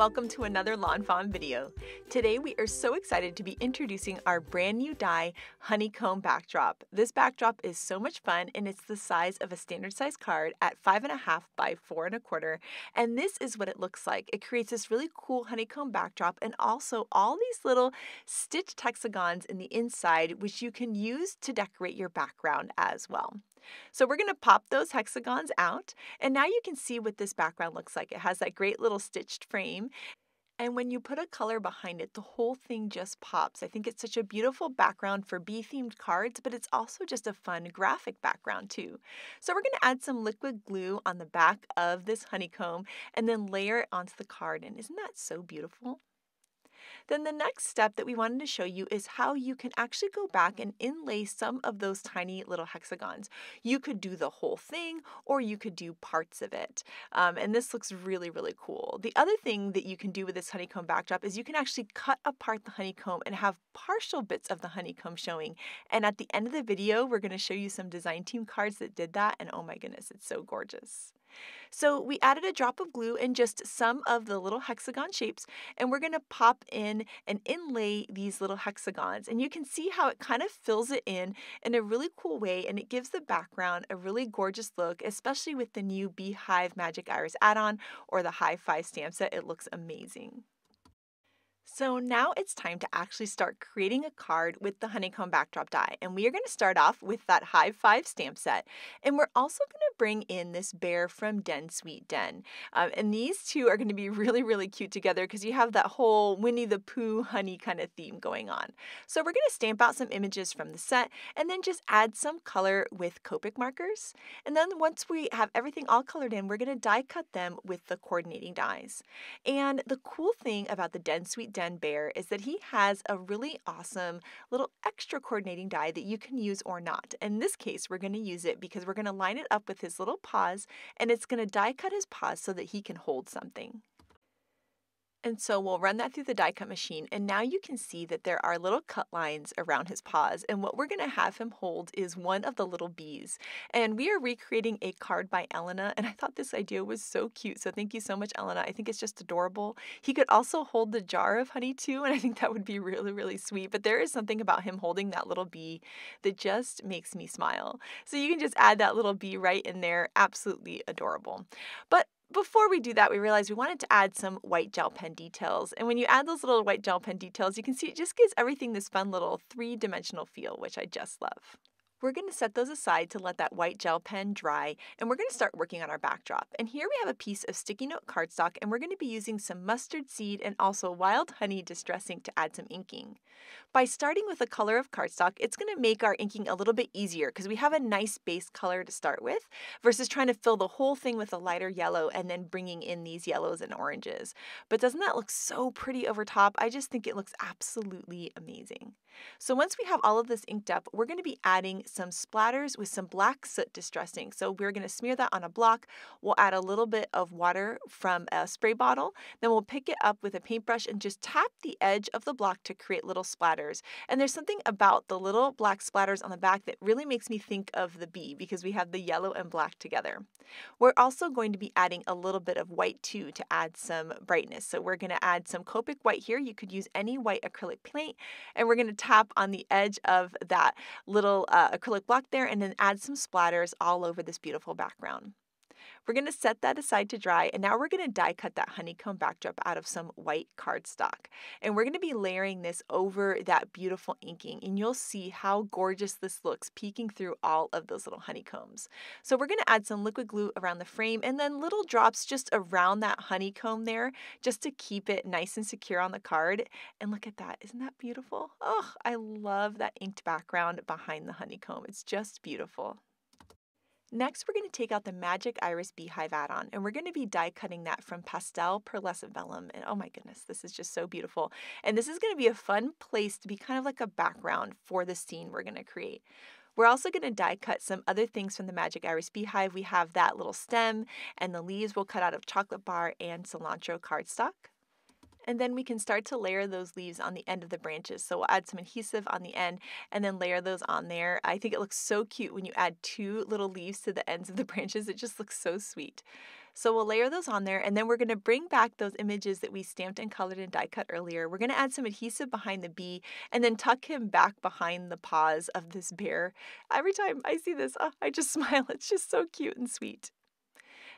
welcome to another Lawn Fawn video. Today we are so excited to be introducing our brand new die, Honeycomb Backdrop. This backdrop is so much fun and it's the size of a standard size card at 5.5 by 4.25, and this is what it looks like. It creates this really cool honeycomb backdrop and also all these little stitched hexagons in the inside which you can use to decorate your background as well. So we're going to pop those hexagons out, and now you can see what this background looks like. It has that great little stitched frame, and when you put a color behind it, the whole thing just pops. I think it's such a beautiful background for bee-themed cards, but it's also just a fun graphic background too. So we're going to add some liquid glue on the back of this honeycomb and then layer it onto the card, and isn't that so beautiful? Then the next step that we wanted to show you is how you can actually go back and inlay some of those tiny little hexagons. You could do the whole thing or you could do parts of it. And this looks really, really cool. The other thing that you can do with this honeycomb backdrop is you can actually cut apart the honeycomb and have partial bits of the honeycomb showing. And at the end of the video, we're going to show you some design team cards that did that. And oh my goodness, it's so gorgeous. So we added a drop of glue in just some of the little hexagon shapes, and we're going to pop in and inlay these little hexagons. And you can see how it kind of fills it in a really cool way, and it gives the background a really gorgeous look, especially with the new Beehive Magic Iris add-on or the High 5 stamp set. It looks amazing. So now it's time to actually start creating a card with the honeycomb backdrop die. And we are going to start off with that High 5 stamp set. And we're also going to bring in this bear from Den Sweet Den. And these two are going to be really, really cute together because you have that whole Winnie the Pooh honey kind of theme going on. So we're going to stamp out some images from the set and then just add some color with Copic markers. And then once we have everything all colored in, we're going to die cut them with the coordinating dies. And the cool thing about the Den Sweet Den bear is that he has a really awesome little extra coordinating die that you can use or not. In this case, we're going to use it because we're going to line it up with his little paws, and it's going to die cut his paws so that he can hold something. And so we'll run that through the die cut machine, and now you can see that there are little cut lines around his paws, and what we're going to have him hold is one of the little bees. And we are recreating a card by Elena, and I thought this idea was so cute, so thank you so much, Elena. I think it's just adorable. He could also hold the jar of honey too, and I think that would be really, really sweet, but there is something about him holding that little bee that just makes me smile. So you can just add that little bee right in there. Absolutely adorable. But before we do that, we realized we wanted to add some white gel pen details. And when you add those little white gel pen details, you can see it just gives everything this fun little three-dimensional feel, which I just love. We're going to set those aside to let that white gel pen dry, and we're going to start working on our backdrop. And here we have a piece of sticky note cardstock, and we're going to be using some mustard seed and also wild honey distress ink to add some inking. By starting with a color of cardstock, it's going to make our inking a little bit easier because we have a nice base color to start with versus trying to fill the whole thing with a lighter yellow and then bringing in these yellows and oranges. But doesn't that look so pretty over top? I just think it looks absolutely amazing. So once we have all of this inked up, we're going to be adding some splatters with some black soot distress ink. So we're going to smear that on a block. We'll add a little bit of water from a spray bottle. Then we'll pick it up with a paintbrush and just tap the edge of the block to create little splatters. And there's something about the little black splatters on the back that really makes me think of the bee because we have the yellow and black together. We're also going to be adding a little bit of white too to add some brightness. So we're going to add some Copic white here. You could use any white acrylic paint, and we're going to tap on the edge of that little acrylic block there and then add some splatters all over this beautiful background. We're going to set that aside to dry, and now we're going to die cut that honeycomb backdrop out of some white cardstock. And we're going to be layering this over that beautiful inking, and you'll see how gorgeous this looks peeking through all of those little honeycombs. So we're going to add some liquid glue around the frame and then little drops just around that honeycomb there just to keep it nice and secure on the card. And look at that. Isn't that beautiful? Oh, I love that inked background behind the honeycomb. It's just beautiful. Next, we're going to take out the Magic Iris Beehive add-on, and we're going to be die cutting that from pastel pearlescent vellum. And oh my goodness, this is just so beautiful. And this is going to be a fun place to be kind of like a background for the scene we're going to create. We're also going to die cut some other things from the Magic Iris Beehive. We have that little stem, and the leaves we'll cut out of chocolate bar and cilantro cardstock. And then we can start to layer those leaves on the end of the branches. So we'll add some adhesive on the end and then layer those on there. I think it looks so cute when you add two little leaves to the ends of the branches. It just looks so sweet. So we'll layer those on there, and then we're going to bring back those images that we stamped and colored and die cut earlier. We're going to add some adhesive behind the bee and then tuck him back behind the paws of this bear. Every time I see this, I just smile. It's just so cute and sweet.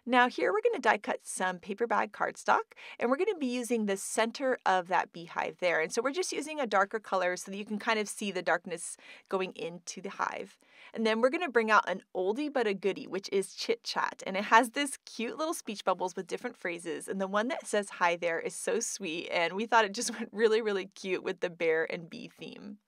Now here we're going to die cut some paper bag cardstock, and we're going to be using the center of that beehive there. And so we're just using a darker color so that you can kind of see the darkness going into the hive. And then we're going to bring out an oldie but a goodie, which is Chit Chat. And it has this cute little speech bubbles with different phrases. And the one that says hi there is so sweet, and we thought it just went really, really cute with the bear and bee theme.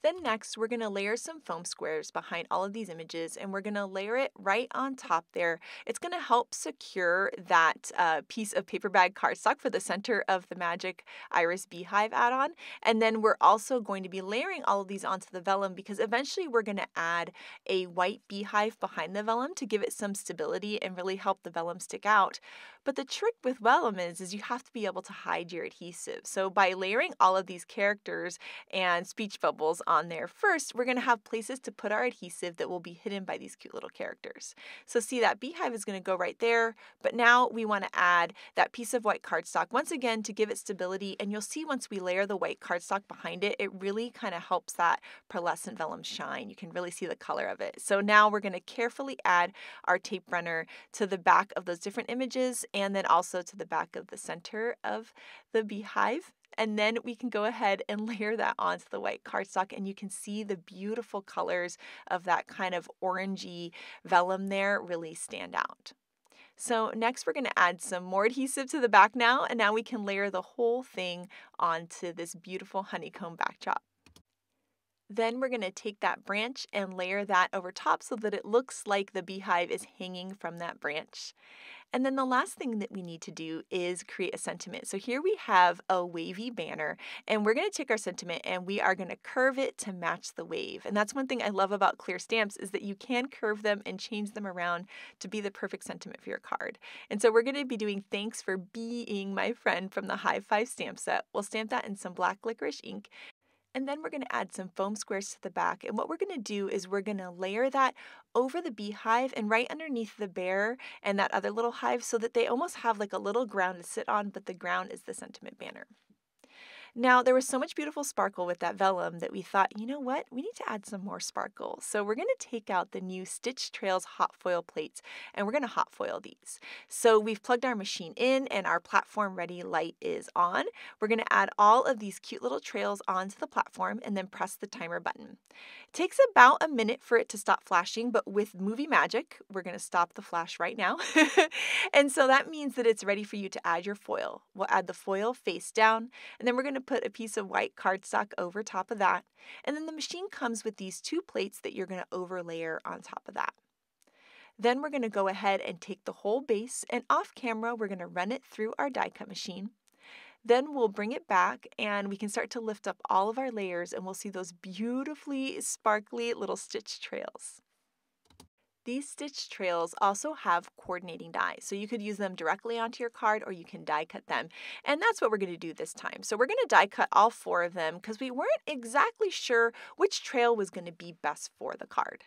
Then next, we're going to layer some foam squares behind all of these images, and we're going to layer it right on top there. It's going to help secure that piece of paper bag cardstock for the center of the Magic Iris Beehive add-on. And then we're also going to be layering all of these onto the vellum because eventually we're going to add a white beehive behind the vellum to give it some stability and really help the vellum stick out. But the trick with vellum is you have to be able to hide your adhesive. So by layering all of these characters and speech bubbles on there first, we're going to have places to put our adhesive that will be hidden by these cute little characters. So see, that beehive is going to go right there, but now we want to add that piece of white cardstock once again to give it stability, and you'll see once we layer the white cardstock behind it, it really kind of helps that pearlescent vellum shine. You can really see the color of it. So now we're going to carefully add our tape runner to the back of those different images and then also to the back of the center of the beehive. And then we can go ahead and layer that onto the white cardstock, and you can see the beautiful colors of that kind of orangey vellum there really stand out. So next we're going to add some more adhesive to the back now, and now we can layer the whole thing onto this beautiful honeycomb backdrop. Then we're going to take that branch and layer that over top so that it looks like the beehive is hanging from that branch. And then the last thing that we need to do is create a sentiment. So here we have a wavy banner, and we're going to take our sentiment and we are going to curve it to match the wave. And that's one thing I love about clear stamps is that you can curve them and change them around to be the perfect sentiment for your card. And so we're going to be doing "Thanks for being my friend" from the High Five stamp set. We'll stamp that in some black licorice ink. And then we're going to add some foam squares to the back. And what we're going to do is we're going to layer that over the beehive and right underneath the bear and that other little hive so that they almost have like a little ground to sit on, but the ground is the sentiment banner. Now, there was so much beautiful sparkle with that vellum that we thought, you know what, we need to add some more sparkle. So we're going to take out the new Stitch Trails hot foil plates, and we're going to hot foil these. So we've plugged our machine in and our platform ready light is on. We're going to add all of these cute little trails onto the platform and then press the timer button. It takes about a minute for it to stop flashing, but with movie magic, we're going to stop the flash right now. And so that means that it's ready for you to add your foil. We'll add the foil face down, and then we're going to put a piece of white cardstock over top of that. And then the machine comes with these two plates that you're going to overlayer on top of that. Then we're going to go ahead and take the whole base, and off camera, we're going to run it through our die cut machine. Then we'll bring it back and we can start to lift up all of our layers, and we'll see those beautifully sparkly little stitch trails. These stitch trails also have coordinating die, so you could use them directly onto your card or you can die cut them. And that's what we're going to do this time. So we're going to die cut all 4 of them because we weren't exactly sure which trail was going to be best for the card.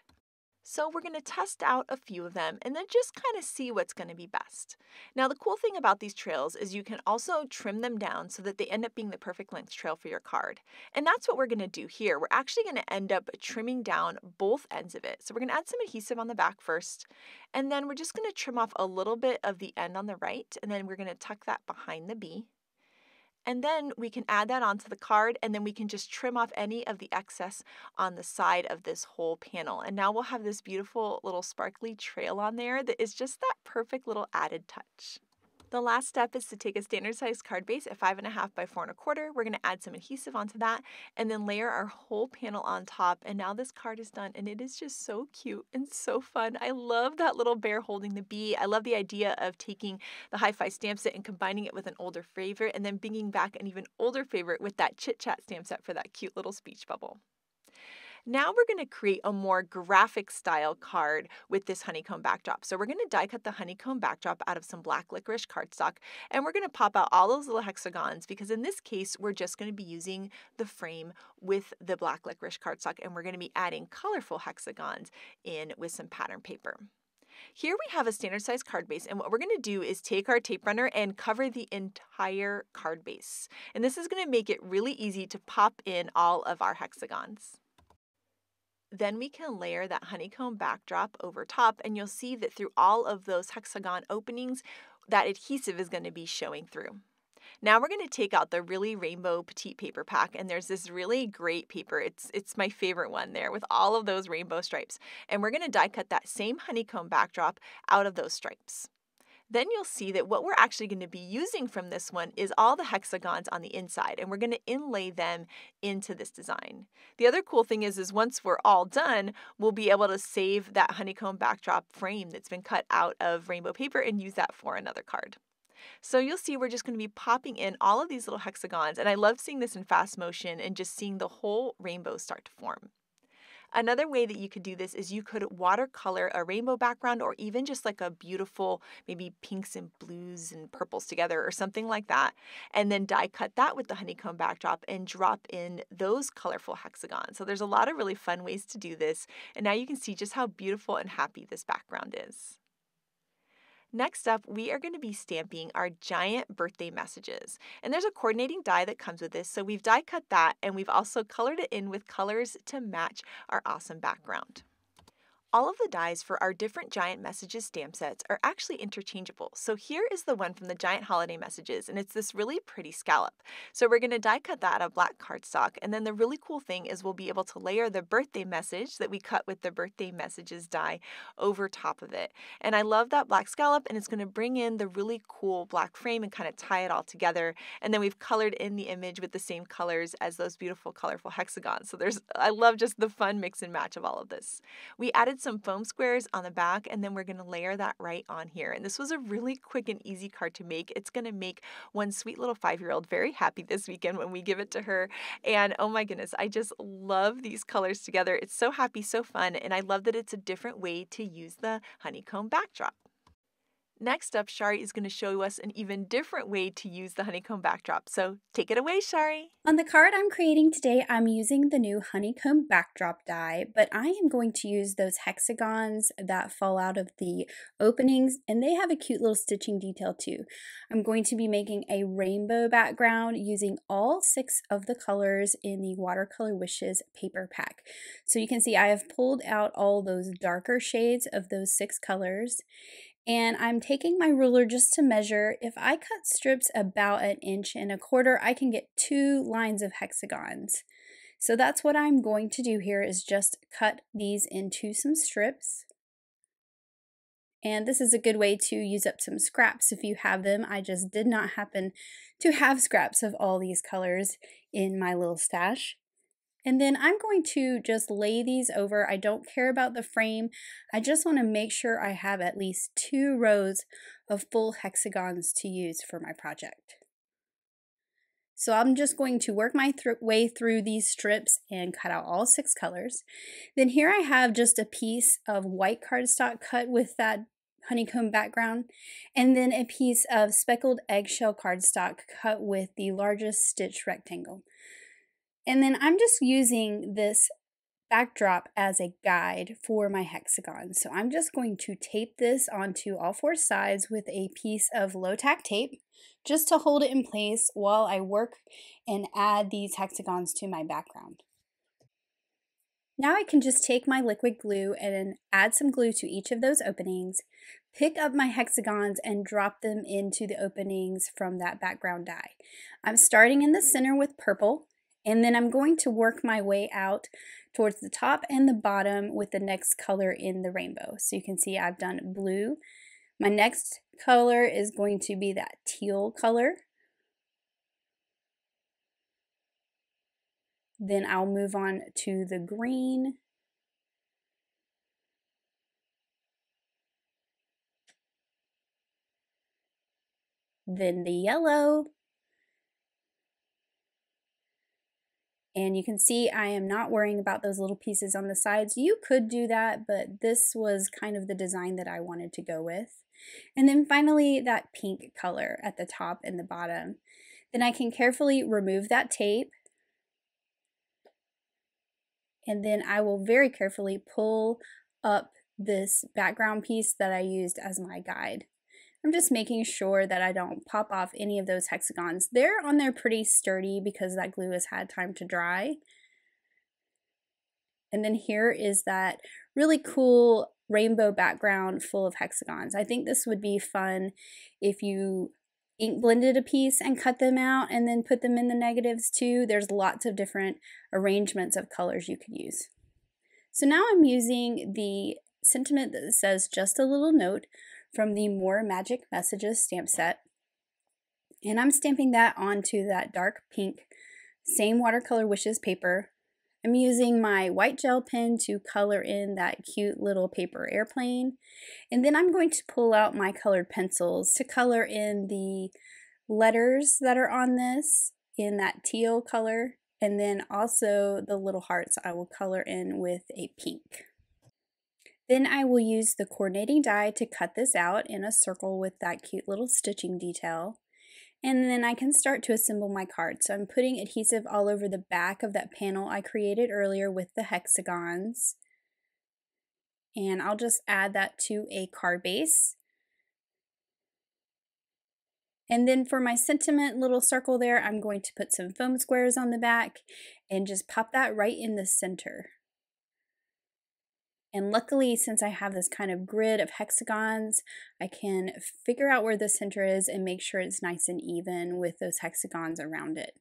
So we're going to test out a few of them and then just kind of see what's going to be best. Now the cool thing about these trails is you can also trim them down so that they end up being the perfect length trail for your card. And that's what we're going to do here. We're actually going to end up trimming down both ends of it. So we're going to add some adhesive on the back first, and then we're just going to trim off a little bit of the end on the right, and then we're going to tuck that behind the bee. And then we can add that onto the card, and then we can just trim off any of the excess on the side of this whole panel. And now we'll have this beautiful little sparkly trail on there that is just that perfect little added touch. The last step is to take a standard size card base at 5.5 by 4.25. We're going to add some adhesive onto that and then layer our whole panel on top. And now this card is done, and it is just so cute and so fun. I love that little bear holding the bee. I love the idea of taking the Hi-Fi stamp set and combining it with an older favorite and then bringing back an even older favorite with that Chit Chat stamp set for that cute little speech bubble. Now we're going to create a more graphic style card with this honeycomb backdrop. So we're going to die cut the honeycomb backdrop out of some black licorice cardstock, and we're going to pop out all those little hexagons because in this case we're just going to be using the frame with the black licorice cardstock, and we're going to be adding colorful hexagons in with some pattern paper. Here we have a standard size card base, and what we're going to do is take our tape runner and cover the entire card base. And this is going to make it really easy to pop in all of our hexagons. Then we can layer that honeycomb backdrop over top, and you'll see that through all of those hexagon openings, that adhesive is going to be showing through. Now we're going to take out the really rainbow petite paper pack, and there's this really great paper. It's my favorite one there with all of those rainbow stripes. And we're going to die cut that same honeycomb backdrop out of those stripes. Then you'll see that what we're actually going to be using from this one is all the hexagons on the inside, and we're going to inlay them into this design. The other cool thing is once we're all done, we'll be able to save that honeycomb backdrop frame that's been cut out of rainbow paper and use that for another card. So you'll see we're just going to be popping in all of these little hexagons, and I love seeing this in fast motion and just seeing the whole rainbow start to form. Another way that you could do this is you could watercolor a rainbow background, or even just like a beautiful, maybe pinks and blues and purples together or something like that, and then die cut that with the honeycomb backdrop and drop in those colorful hexagons. So there's a lot of really fun ways to do this, and now you can see just how beautiful and happy this background is. Next up, we are going to be stamping our giant birthday messages. And there's a coordinating die that comes with this, so we've die cut that, and we've also colored it in with colors to match our awesome background. All of the dies for our different giant messages stamp sets are actually interchangeable. So here is the one from the giant holiday messages, and it's this really pretty scallop. So we're going to die cut that out of black cardstock, and then the really cool thing is we'll be able to layer the birthday message that we cut with the birthday messages die over top of it. And I love that black scallop, and it's going to bring in the really cool black frame and kind of tie it all together. And then we've colored in the image with the same colors as those beautiful colorful hexagons. So I love just the fun mix and match of all of this. We added some foam squares on the back, and then we're going to layer that right on here. And this was a really quick and easy card to make. It's going to make one sweet little 5-year-old very happy this weekend when we give it to her. And oh my goodness, I just love these colors together. It's so happy, so fun, and I love that it's a different way to use the honeycomb backdrop. Next up, Shari is going to show us an even different way to use the honeycomb backdrop. So take it away, Shari. On the card I'm creating today, I'm using the new honeycomb backdrop die, but I am going to use those hexagons that fall out of the openings, and they have a cute little stitching detail too. I'm going to be making a rainbow background using all 6 of the colors in the Watercolor Wishes paper pack. So you can see I have pulled out all those darker shades of those 6 colors. And I'm taking my ruler just to measure. If I cut strips about 1.25 inches, I can get 2 lines of hexagons. So that's what I'm going to do here, is just cut these into some strips. And this is a good way to use up some scraps if you have them. I just did not happen to have scraps of all these colors in my little stash. And then I'm going to just lay these over. I don't care about the frame. I just want to make sure I have at least 2 rows of full hexagons to use for my project. So I'm just going to work my way through these strips and cut out all 6 colors. Then here I have just a piece of white cardstock cut with that honeycomb background, and then a piece of speckled eggshell cardstock cut with the largest stitch rectangle. And then I'm just using this backdrop as a guide for my hexagons. So I'm just going to tape this onto all 4 sides with a piece of low tack tape just to hold it in place while I work and add these hexagons to my background. Now I can just take my liquid glue and add some glue to each of those openings, pick up my hexagons and drop them into the openings from that background die. I'm starting in the center with purple, and then I'm going to work my way out towards the top and the bottom with the next color in the rainbow. So you can see I've done blue. My next color is going to be that teal color. Then I'll move on to the green. Then the yellow. And you can see I am not worrying about those little pieces on the sides. You could do that, but this was kind of the design that I wanted to go with. And then finally that pink color at the top and the bottom. Then I can carefully remove that tape. And then I will very carefully pull up this background piece that I used as my guide. I'm just making sure that I don't pop off any of those hexagons. They're on there pretty sturdy because that glue has had time to dry. And then here is that really cool rainbow background full of hexagons. I think this would be fun if you ink blended a piece and cut them out and then put them in the negatives too. There's lots of different arrangements of colors you could use. So now I'm using the sentiment that says "Just a Little Note" from the More Magic Messages stamp set. And I'm stamping that onto that dark pink, same Watercolor Wishes paper. I'm using my white gel pen to color in that cute little paper airplane. And then I'm going to pull out my colored pencils to color in the letters that are on this in that teal color. And then also the little hearts I will color in with a pink. Then I will use the coordinating die to cut this out in a circle with that cute little stitching detail. And then I can start to assemble my card. So I'm putting adhesive all over the back of that panel I created earlier with the hexagons. And I'll just add that to a card base. And then for my sentiment little circle there, I'm going to put some foam squares on the back and just pop that right in the center. And luckily, since I have this kind of grid of hexagons, I can figure out where the center is and make sure it's nice and even with those hexagons around it.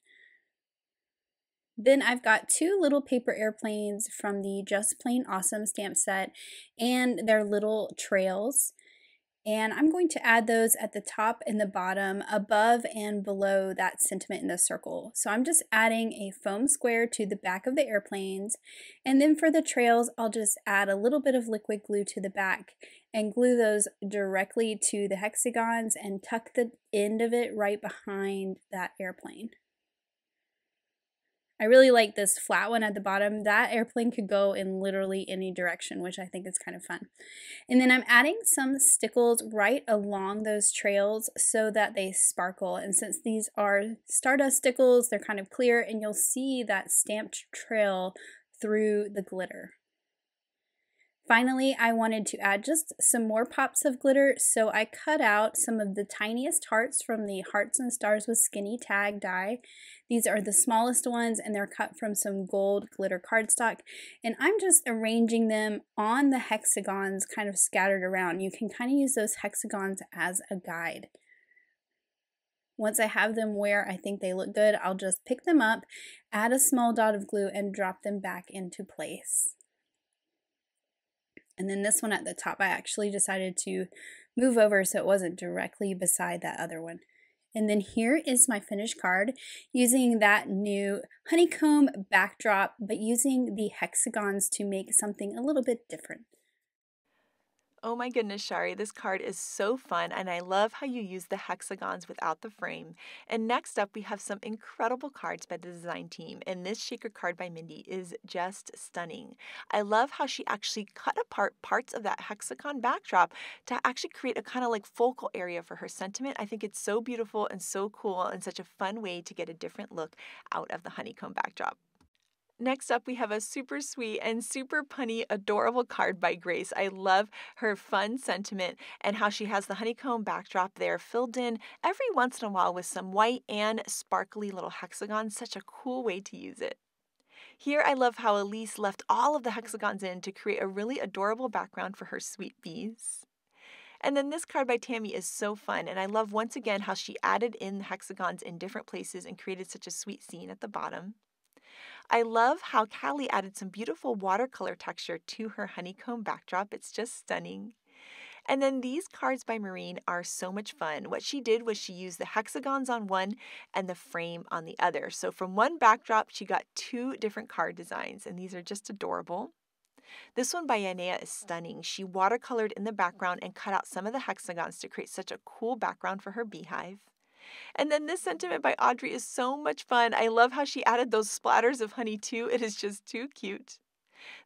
Then I've got two little paper airplanes from the Just Plain Awesome stamp set and their little trails. And I'm going to add those at the top and the bottom, above and below that sentiment in the circle. So I'm just adding a foam square to the back of the airplanes. And then for the trails, I'll just add a little bit of liquid glue to the back and glue those directly to the hexagons and tuck the end of it right behind that airplane. I really like this flat one at the bottom. That airplane could go in literally any direction, which I think is kind of fun. And then I'm adding some stickles right along those trails so that they sparkle. And since these are Stardust stickles, they're kind of clear and you'll see that stamped trail through the glitter. Finally, I wanted to add just some more pops of glitter, so I cut out some of the tiniest hearts from the Hearts and Stars with Skinny Tag die. These are the smallest ones and they're cut from some gold glitter cardstock. And I'm just arranging them on the hexagons kind of scattered around. You can kind of use those hexagons as a guide. Once I have them where I think they look good, I'll just pick them up, add a small dot of glue, and drop them back into place. And then this one at the top, I actually decided to move over so it wasn't directly beside that other one. And then here is my finished card using that new honeycomb backdrop, but using the hexagons to make something a little bit different. Oh my goodness, Shari, this card is so fun, and I love how you use the hexagons without the frame. And next up, we have some incredible cards by the design team, and this shaker card by Mindy is just stunning. I love how she actually cut apart parts of that hexagon backdrop to actually create a kind of like focal area for her sentiment. I think it's so beautiful and so cool and such a fun way to get a different look out of the honeycomb backdrop. Next up, we have a super sweet and super punny, adorable card by Grace. I love her fun sentiment and how she has the honeycomb backdrop there filled in every once in a while with some white and sparkly little hexagons. Such a cool way to use it. Here, I love how Elise left all of the hexagons in to create a really adorable background for her sweet bees. And then this card by Tammy is so fun, and I love once again how she added in the hexagons in different places and created such a sweet scene at the bottom. I love how Callie added some beautiful watercolor texture to her honeycomb backdrop. It's just stunning. And then these cards by Maureen are so much fun. What she did was she used the hexagons on one and the frame on the other. So from one backdrop, she got two different card designs, and these are just adorable. This one by Yanea is stunning. She watercolored in the background and cut out some of the hexagons to create such a cool background for her beehive. And then this sentiment by Audrey is so much fun. I love how she added those splatters of honey too. It is just too cute.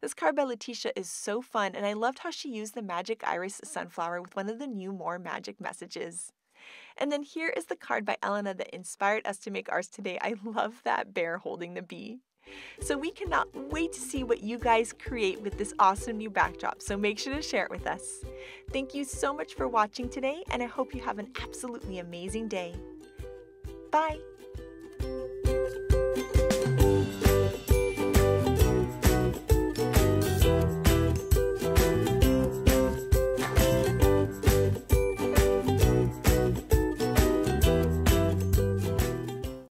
This card by Letitia is so fun, and I loved how she used the Magic Iris Sunflower with one of the new More Magic messages. And then here is the card by Elena that inspired us to make ours today. I love that bear holding the bee. So we cannot wait to see what you guys create with this awesome new backdrop, so make sure to share it with us. Thank you so much for watching today, and I hope you have an absolutely amazing day. Bye!